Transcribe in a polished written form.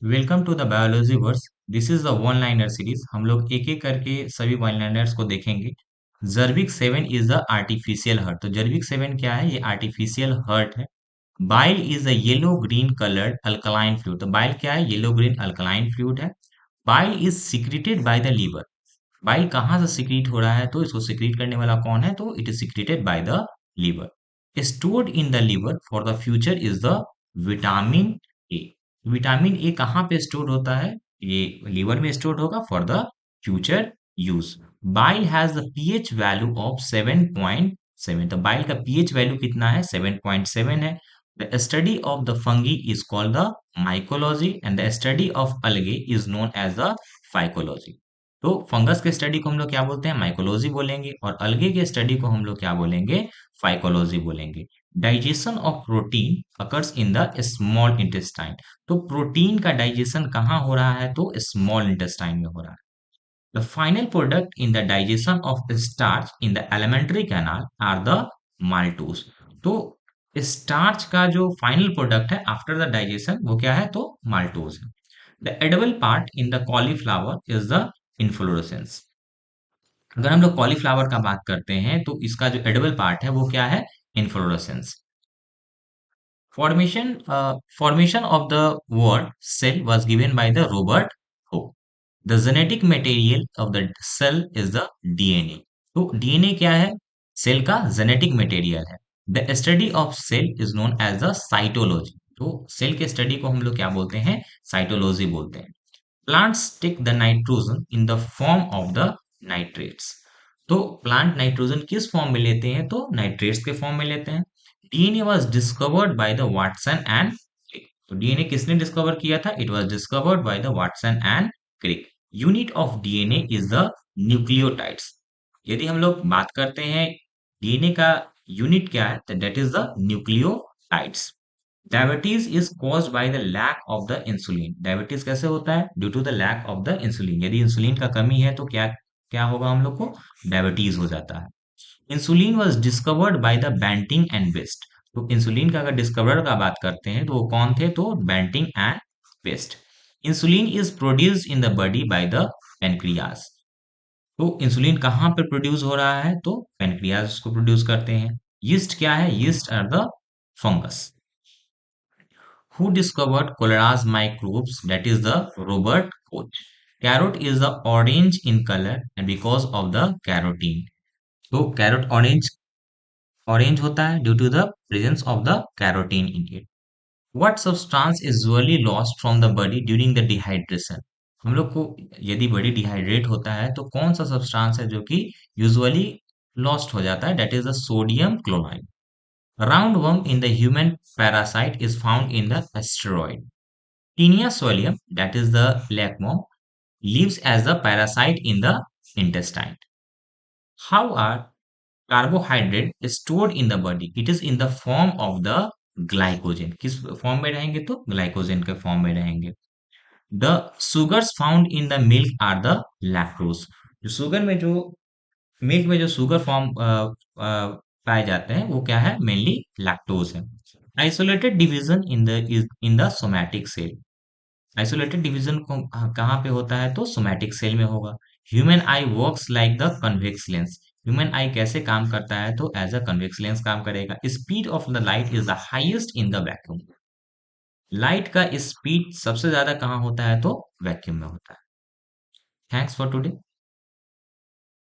Welcome to the biology verse. This is the one liner series. हम लोग एक एक करके सभी वन लाइनर्स को देखेंगे। Jarvik 7 is the artificial heart. तो जर्विक 7 क्या है? ये आर्टिफिशियल हर्ट है। Bile is a yellow green coloured alkaline fluid. तो बाइल क्या है? येलो ग्रीन अल्कलाइन फ्लूइड है। Bile is secreted by the liver. Bile कहाँ से सिक्रीट हो रहा है? तो इसको सिक्रीट करने वाला कौन है? तो it is secreted by the liver. Stored in the liver for the future is the vitamin A. Vitamin A कहाँ पे स्टोर होता है? ये लीवर में स्टोर होगा for the future use. Bile has the pH value of 7.7। तो bile का pH value कितना है? 7.7 है। The study of the fungi is called the mycology and the study of algae is known as the phycology. तो fungus के study को हम लोग क्या बोलते हैं? माइकोलॉजी बोलेंगे, और अलगे के स्टडी को हम लोग क्या बोलेंगे? फाइकोलॉजी बोलेंगे। Digestion of protein occurs in the small intestine. तो प्रोटीन का डाइजेशन कहाँ हो रहा है? तो स्मॉल इंटेस्टाइन में हो रहा है। The final product in the digestion of starch in the alimentary canal are the maltose. तो स्टार्च का जो फाइनल प्रोडक्ट है आफ्टर द डाइजेशन वो क्या है? तो माल्टोज है। The edible part in the cauliflower is the inflorescence. अगर हम लोग कॉलीफ्लावर का बात करते हैं तो इसका जो एडिबल पार्ट है वो क्या है? Inflorescence. Formation of the word cell was given by the Robert Hooke. The genetic material of the cell is the DNA. तो DNA क्या है? सेल का जेनेटिक मटेरियल है। The study of cell is known as the cytology. तो cell के study को हम लोग क्या बोलते हैं? साइटोलॉजी बोलते हैं। Plants take the nitrogen in the form of the nitrates. तो प्लांट नाइट्रोजन किस फॉर्म में लेते हैं? तो नाइट्रेट्स के फॉर्म में लेते हैं। DNA was discovered by the Watson and Crick. तो डीएनए किसने डिस्कवर किया था? It was discovered by the Watson and Crick. Unit of DNA is the nucleotides. यदि हम लोग बात करते हैं डीएनए का यूनिट क्या है, तो that is the nucleotides. Diabetes is caused by the lack of the insulin. Diabetes कैसे होता है? Due to the lack of the insulin. यदि इंसुलिन का कमी है तो क्या क्या होगा हम लोग को? डायबिटीज हो जाता है। Insulin was discovered by the Banting and Best. तो इंसुलिन का अगर डिस्कवर का बात करते हैं तो वो कौन थे? तो Banting and Best. Insulin is produce in the body by the pancreas. तो इंसुलिन कहाँ पर प्रोड्यूस हो रहा है? तो पेनक्रियाज को प्रोड्यूस करते हैं। यीस्ट क्या है? Yeast are the fungus. Who discovered Cholera's microbes? That is the Robert Koch. Carrot is the orange in color and because of the carotene. तो carrot orange होता है due to the presence of the carotene in it. What substance is usually lost from the body during the dehydration? हम लोग को यदि body dehydrate होता है तो कौन सा सब्सटेंस है जो कि यूजुअली लॉस्ट हो जाता है? That is the sodium chloride. Roundworm in the human parasite is found in the asteroid. Tinea solium, that is the lacmome, lives as the parasite in the intestine. How are carbohydrate stored in the body? It is in the form of the glycogen. किस form में रहेंगे? तो glycogen के form में रहेंगे। The sugars found in the milk are the lactose. जो sugar में जो मिल्क में जो शुगर फॉर्म पाए जाते हैं वो क्या है? मेनली लैक्टोज है। Isolated division in the somatic cell. Isolated division कहाँ पे होता है? तो सोमैटिक सेल में होगा। Human eye works like the convex lens. Human eye कैसे काम करता है? तो एज अ कन्वेक्स लेंस काम करेगा। Speed of the light is the highest in the vacuum. Light का स्पीड सबसे ज्यादा कहाँ होता है? तो वैक्यूम में होता है। Thanks for today.